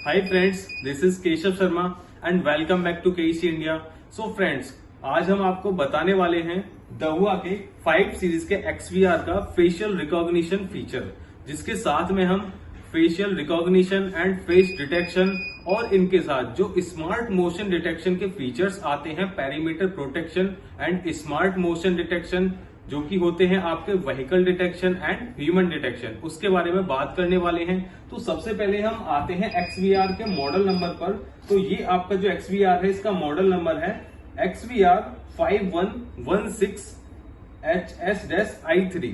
Hi friends, this is Keshav Sharma and welcome back to KC India. So friends, आज हम आपको बताने वाले हैं दहुआ के 5 सीरीज के XVR का फेशियल रिकॉग्निशन फीचर, जिसके साथ में हम facial recognition and face detection और इनके साथ जो स्मार्ट मोशन डिटेक्शन के फीचर्स आते हैं, perimeter protection and smart motion detection, जो कि होते हैं आपके vehicle detection and human detection, उसके बारे में बात करने वाले हैं। तो सबसे पहले हम आते हैं XVR के मॉडल नंबर पर। तो ये आपका जो XVR है, इसका मॉडल नंबर है XVR 5116HS-I3।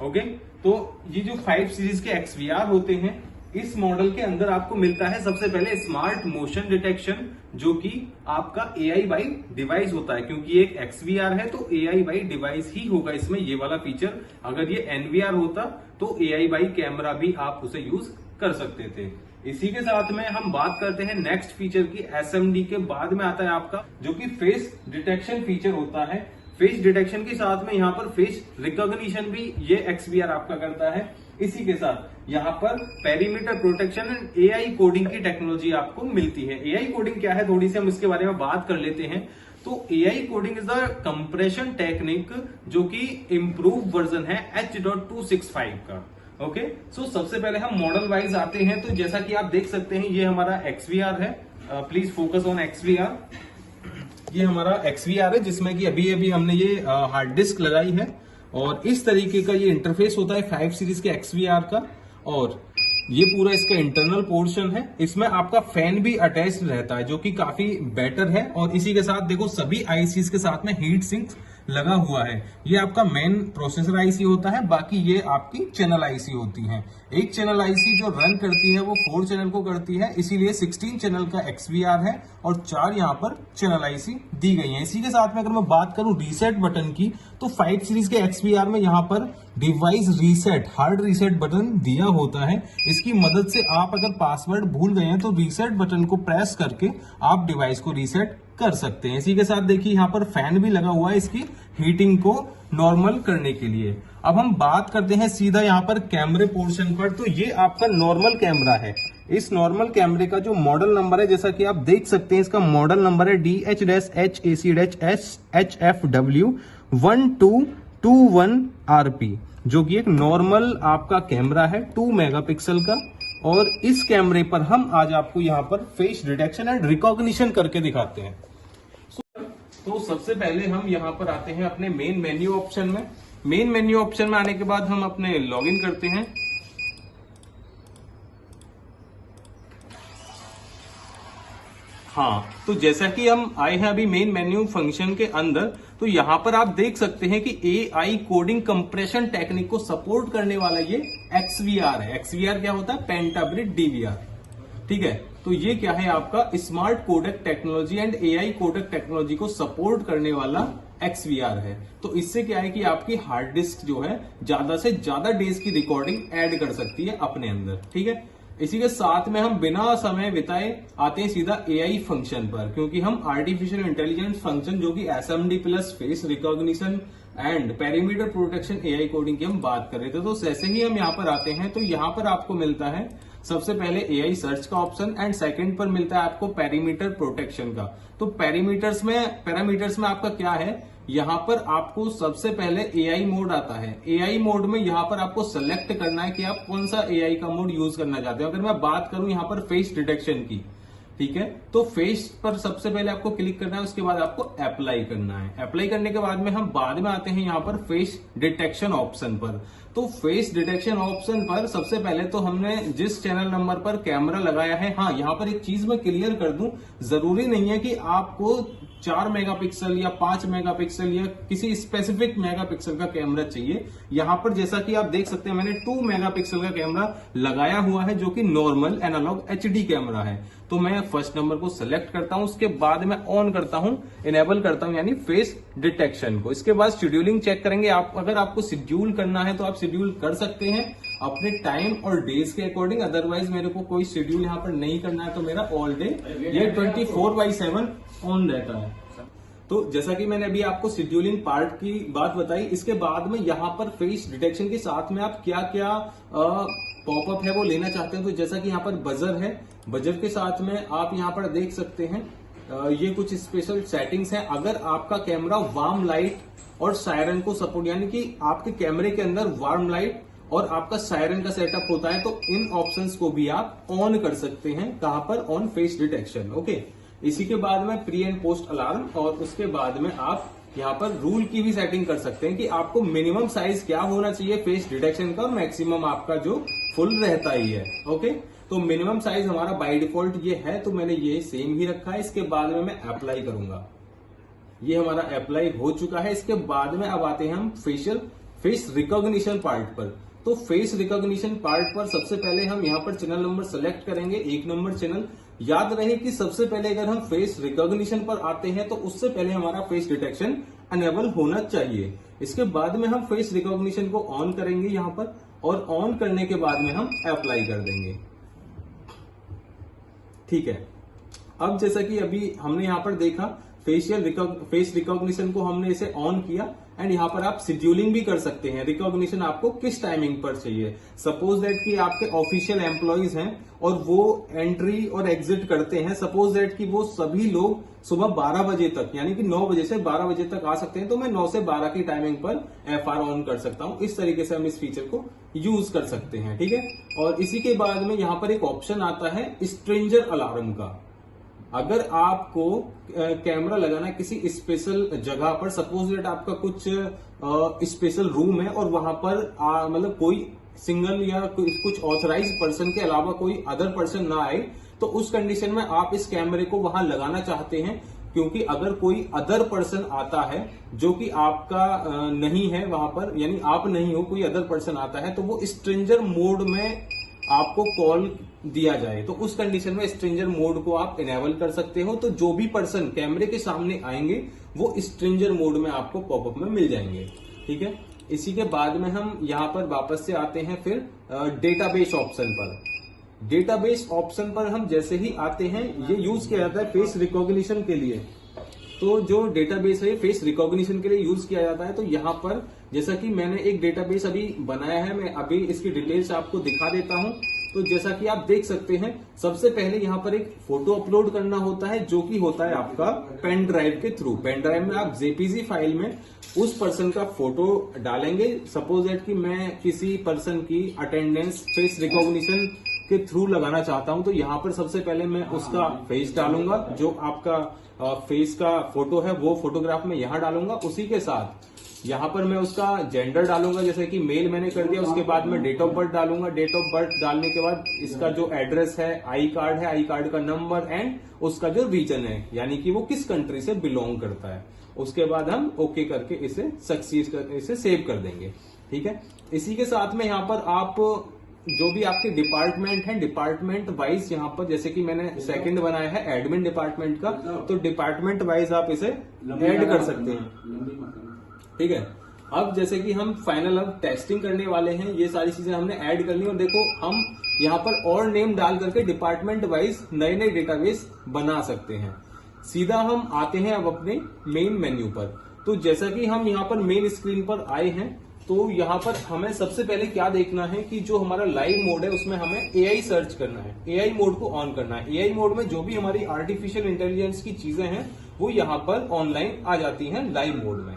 ओके, तो ये जो 5 सीरीज के XVR होते हैं, इस मॉडल के अंदर आपको मिलता है सबसे पहले स्मार्ट मोशन डिटेक्शन, जो कि आपका AI बाई डिवाइस होता है। क्योंकि ये एक XVR है तो AI बाई डिवाइस ही होगा इसमें ये वाला फीचर। अगर ये NVR होता तो AI बाई कैमरा भी आप उसे यूज कर सकते थे। इसी के साथ में हम बात करते हैं नेक्स्ट फीचर की। SMD के बाद में आता है आपका जो कि फेस डिटेक्शन फीचर होता है। फेस डिटेक्शन के साथ में यहाँ पर फेस रिकॉग्निशन भी ये XVR आपका करता है। इसी के साथ यहाँ पर perimeter protection and AI coding की टेक्नोलॉजी आपको मिलती है। AI कोडिंग क्या है, थोड़ी सी हम इसके बारे में बात कर लेते हैं। तो AI coding is the compression technique, जो कि इम्प्रूव वर्जन है H.265 का। ओके, सो सबसे पहले हम मॉडल वाइज आते हैं। तो जैसा कि आप देख सकते हैं, ये हमारा XVR है। Please focus on XVR। ये हमारा XVR है, जिसमें कि अभी अभी हमने ये हार्ड डिस्क लगाई है, और इस तरीके का ये इंटरफेस होता है 5 सीरीज के XVR का। और ये पूरा इसका इंटरनल पोर्शन है। इसमें आपका फैन भी अटैच रहता है, जो कि काफी बेटर है। और इसी के साथ देखो, सभी आईसीज के साथ में हीट सिंक लगा हुआ है। ये आपका मेन प्रोसेसर आईसी होता है, बाकी ये आपकी चैनल आईसी होती है। एक चैनल आईसी जो रन करती है वो 4 चैनल को करती है, इसीलिए 16 चैनल का XVR है और 4 यहाँ पर चैनल आईसी दी गई है। इसी के साथ में अगर मैं बात करूं रीसेट बटन की, तो 5 सीरीज के XVR में यहाँ पर device reset, hard reset button दिया होता है। इसकी मदद से आप अगर पासवर्ड भूल गए हैं तो रीसेट बटन को प्रेस करके आप डिवाइस को रीसेट कर सकते हैं। इसी के साथ देखिए, यहाँ पर फैन भी लगा हुआ है इसकी हीटिंग को नॉर्मल करने के लिए। अब हम बात करते हैं सीधा यहाँ पर कैमरे पोर्शन पर। तो ये आपका नॉर्मल कैमरा है। इस नॉर्मल कैमरे का जो मॉडल नंबर है, जैसा कि आप देख सकते हैं, इसका मॉडल नंबर है DH-HAC-HF1221RP, जो कि एक नॉर्मल आपका कैमरा है 2 मेगापिक्सल का। और इस कैमरे पर हम आज आपको यहाँ पर फेस डिटेक्शन एंड रिकॉग्निशन करके दिखाते हैं। तो सबसे पहले हम यहाँ पर आते हैं अपने मेन मेन्यू ऑप्शन में। मेन मेन्यू ऑप्शन में आने के बाद हम अपने लॉगिन करते हैं। हाँ, तो जैसा कि हम आए हैं अभी मेन मेन्यू फंक्शन के अंदर, तो यहां पर आप देख सकते हैं कि AI कोडिंग कंप्रेशन टेक्निक को सपोर्ट करने वाला ये XVR है। XVR क्या होता है? पेंटाब्रिड DVR। ठीक है, तो ये क्या है? आपका smart codec technology and AI codec technology को सपोर्ट करने वाला XVR है। तो इससे क्या है कि आपकी हार्ड डिस्क जो है ज्यादा से ज्यादा डेज की रिकॉर्डिंग ऐड कर सकती है अपने अंदर। ठीक है, इसी के साथ में हम बिना समय बिताए आते हैं सीधा AI फंक्शन पर, क्योंकि हम आर्टिफिशियल इंटेलिजेंस फंक्शन, जो कि SMD plus face recognition and perimeter protection AI coding की हम बात कर रहे थे। तो जैसे ही हम यहाँ पर आते हैं, तो यहाँ पर आपको मिलता है सबसे पहले AI सर्च का ऑप्शन, एंड सेकंड पर मिलता है आपको पेरीमीटर प्रोटेक्शन का। तो पैरामीटर्स में आपका क्या है, यहाँ पर आपको सबसे पहले AI मोड आता है। AI मोड में यहाँ पर आपको सेलेक्ट करना है कि आप कौन सा AI का मोड यूज करना चाहते हो। अगर मैं बात करूं यहाँ पर फेस डिटेक्शन की, ठीक है, तो फेस पर सबसे पहले आपको क्लिक करना है, उसके बाद आपको अप्लाई करना है। अप्लाई करने के बाद में हम बाद में आते हैं यहाँ पर फेस डिटेक्शन ऑप्शन पर। तो फेस डिटेक्शन ऑप्शन पर सबसे पहले तो हमने जिस चैनल नंबर पर कैमरा लगाया है, हाँ, यहाँ पर एक चीज मैं क्लियर कर दूं, जरूरी नहीं है कि आपको 4 मेगापिक्सल या 5 मेगापिक्सल या किसी स्पेसिफिक मेगापिक्सल का कैमरा चाहिए। यहां पर जैसा कि आप देख सकते हैं, मैंने 2 मेगापिक्सल का कैमरा लगाया हुआ है, जो कि नॉर्मल एनालॉग HD कैमरा है। तो मैं फर्स्ट नंबर को सिलेक्ट करता हूं, उसके बाद मैं ऑन करता हूं, इनेबल करता हूं, यानी फेस डिटेक्शन को। इसके बाद शेड्यूलिंग चेक करेंगे। आप अगर आपको शेड्यूल करना है तो आप शेड्यूल कर सकते हैं अपने टाइम और डेज के अकॉर्डिंग। अदरवाइज मेरे को कोई शेड्यूल यहाँ पर नहीं करना है, तो मेरा ऑल डे ये 24/7 ऑन रहता है। तो जैसा कि मैंने अभी आपको शेड्यूलिंग पार्ट की बात बताई, इसके बाद में यहाँ पर फेस डिटेक्शन के साथ में आप क्या क्या पॉपअप है वो लेना चाहते हैं तो जैसा कि यहाँ पर बजर है, बजर के साथ में आप यहाँ पर देख सकते हैं ये कुछ स्पेशल सेटिंग्स हैं। अगर आपका कैमरा वार्म लाइट और सायरन को सपोर्ट, यानी कि आपके कैमरे के अंदर वार्म लाइट और आपका सायरन का सेटअप होता है, तो इन ऑप्शंस को भी आप ऑन कर सकते हैं। कहां पर? On face detection. ओके, इसी के बाद में प्री एंड पोस्ट अलार्म, और उसके बाद में आप यहाँ पर रूल की भी सेटिंग कर सकते हैं कि आपको मिनिमम साइज क्या होना चाहिए फेस डिटेक्शन का, और मैक्सिमम आपका जो फुल रहता ही है। ओके, तो मिनिमम साइज हमारा बाय डिफॉल्ट ये है, तो मैंने ये सेम ही रखा है। इसके बाद में मैं अप्लाई करूंगा, ये हमारा अप्लाई हो चुका है। इसके बाद में अब आते हैं हम फेस रिकॉग्निशन पार्ट पर। तो फेस रिकॉग्निशन पार्ट पर सबसे पहले हम यहाँ पर चैनल नंबर सेलेक्ट करेंगे, 1 नंबर चैनल। याद रहे कि सबसे पहले अगर हम फेस रिकॉग्निशन पर आते हैं तो उससे पहले हमारा फेस डिटेक्शन अनेबल होना चाहिए। इसके बाद में हम फेस रिकॉग्निशन को ऑन करेंगे यहाँ पर, और ऑन करने के बाद में हम अप्लाई कर देंगे। ठीक है, अब जैसा कि अभी हमने यहाँ पर देखा फेस रिकॉग्निशन को हमने इसे ऑन किया, एंड यहाँ पर आप शेड्यूलिंग भी कर सकते हैं रिकॉग्निशन आपको किस टाइमिंग पर चाहिए। सपोज दैट कि आपके ऑफिशियल एम्प्लॉइज हैं और वो एंट्री और एग्जिट करते हैं, सपोज दैट कि वो सभी लोग सुबह 12 बजे तक, यानी कि 9 बजे से 12 बजे तक आ सकते हैं, तो मैं 9 से 12 की टाइमिंग पर FR ऑन कर सकता हूं। इस तरीके से हम इस फीचर को यूज कर सकते हैं। ठीक है, और इसी के बाद में यहाँ पर एक ऑप्शन आता है स्ट्रेंजर अलार्म का। अगर आपको कैमरा लगाना है किसी स्पेशल जगह पर, सपोज दैट आपका कुछ स्पेशल रूम है और वहां पर मतलब कोई सिंगल या कुछ ऑथराइज्ड पर्सन के अलावा कोई अदर पर्सन ना आए, तो उस कंडीशन में आप इस कैमरे को वहां लगाना चाहते हैं। क्योंकि अगर कोई अदर पर्सन आता है जो कि आपका नहीं है वहां पर, यानी आप नहीं हो, कोई अदर पर्सन आता है, तो वो स्ट्रेंजर मोड में आपको कॉल दिया जाए, तो उस कंडीशन में स्ट्रेंजर मोड को आप इनेबल कर सकते हो। तो जो भी पर्सन कैमरे के सामने आएंगे वो स्ट्रेंजर मोड में आपको पॉपअप में मिल जाएंगे। ठीक है, इसी के बाद में हम यहाँ पर वापस से आते हैं फिर डेटाबेस ऑप्शन पर। डेटाबेस ऑप्शन पर हम जैसे ही आते हैं, ये यूज किया जाता है फेस रिकॉग्निशन के लिए। तो जो डेटाबेस है फेस रिकॉग्निशन के लिए यूज किया जाता है। तो यहाँ पर जैसा कि मैंने एक डेटाबेस अभी बनाया है, मैं अभी इसकी डिटेल्स आपको दिखा देता हूं। तो जैसा कि आप देख सकते हैं, सबसे पहले यहाँ पर एक फोटो अपलोड करना होता है, जो कि होता है आपका पेन ड्राइव के थ्रू। पेन ड्राइव में आप जेपीजी फाइल में उस पर्सन का फोटो डालेंगे। सपोज दैट कि मैं किसी पर्सन की अटेंडेंस फेस रिकॉग्निशन के थ्रू लगाना चाहता हूं, तो यहाँ पर सबसे पहले मैं उसका फेस डालूंगा, जो आपका फेस का फोटो है वो फोटोग्राफ में यहाँ डालूंगा। उसी के साथ यहाँ पर मैं उसका जेंडर डालूंगा, जैसे कि मेल मैंने कर दिया। उसके बाद मैं डेट ऑफ बर्थ डालूंगा। डेट ऑफ बर्थ डालने के बाद इसका जो एड्रेस है, आई कार्ड है, आई कार्ड का नंबर, एंड उसका जो रीजन है, यानी कि वो किस कंट्री से बिलोंग करता है। उसके बाद हम ओके करके इसे इसे सेव कर देंगे। ठीक है, इसी के साथ में यहाँ पर आप जो भी आपके डिपार्टमेंट है, डिपार्टमेंट वाइज यहाँ पर, जैसे कि मैंने सेकंड बनाया है एडमिन डिपार्टमेंट का, तो डिपार्टमेंट वाइज आप इसे ऐड कर सकते हैं। ठीक है, अब जैसे कि हम फाइनल अब टेस्टिंग करने वाले हैं, ये सारी चीजें हमने ऐड कर ली। और देखो हम यहाँ पर और नेम डाल करके डिपार्टमेंट वाइज नए नए डेटाबेस बना सकते हैं। सीधा हम आते हैं अब अपने मेन मेन्यू पर। तो जैसा कि हम यहाँ पर मेन स्क्रीन पर आए हैं, तो यहाँ पर हमें सबसे पहले क्या देखना है कि जो हमारा लाइव मोड है उसमें हमें एआई सर्च करना है, एआई मोड को ऑन करना है। एआई मोड में जो भी हमारी आर्टिफिशियल इंटेलिजेंस की चीजें हैं वो यहाँ पर ऑनलाइन आ जाती हैं लाइव मोड में।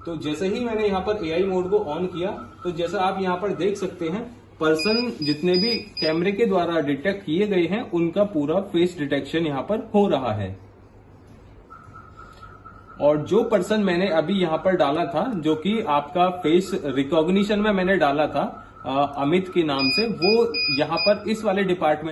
तो जैसे ही मैंने यहाँ पर एआई मोड को ऑन किया, तो जैसा आप यहाँ पर देख सकते हैं, पर्सन जितने भी कैमरे के द्वारा डिटेक्ट किए गए हैं उनका पूरा फेस डिटेक्शन यहाँ पर हो रहा है। और जो पर्सन मैंने अभी यहाँ पर डाला था, जो कि आपका फेस रिकॉग्निशन में मैंने डाला था अमित के नाम से, वो यहाँ पर इस वाले डिपार्टमेंट